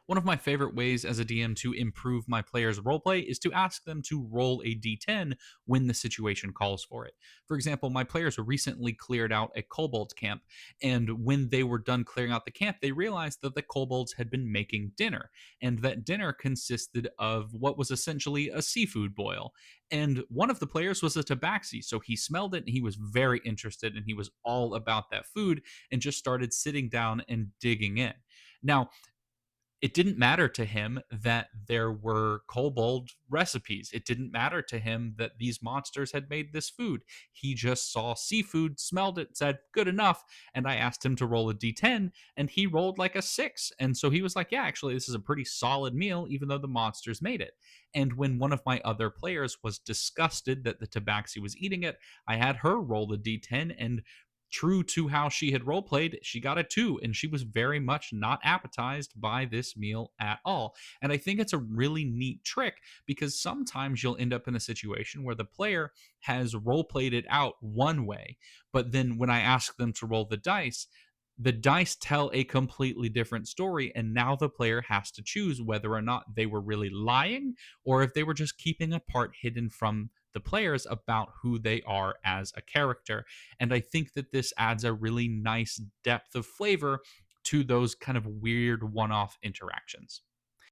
One of my favorite ways as a DM to improve my players' roleplay is to ask them to roll a d10 when the situation calls for it. For example, my players recently cleared out a kobold camp, and when they were done clearing out the camp, they realized that the kobolds had been making dinner, and that dinner consisted of what was essentially a seafood boil. And one of the players was a tabaxi, so he smelled it and he was very interested and he was all about that food and just started sitting down and digging in. Now, it didn't matter to him that there were kobold recipes. It didn't matter to him that these monsters had made this food. He just saw seafood, smelled it, said, good enough. And I asked him to roll a d10, and he rolled like a six. And so he was like, yeah, actually, this is a pretty solid meal, even though the monsters made it. And when one of my other players was disgusted that the tabaxi was eating it, I had her roll the d10, and true to how she had role played, she got a two, and she was very much not appetized by this meal at all. And I think it's a really neat trick because sometimes you'll end up in a situation where the player has role played it out one way, but then when I ask them to roll the dice tell a completely different story, and now the player has to choose whether or not they were really lying or if they were just keeping a part hidden from the players about who they are as a character. And I think that this adds a really nice depth of flavor to those kind of weird one off interactions.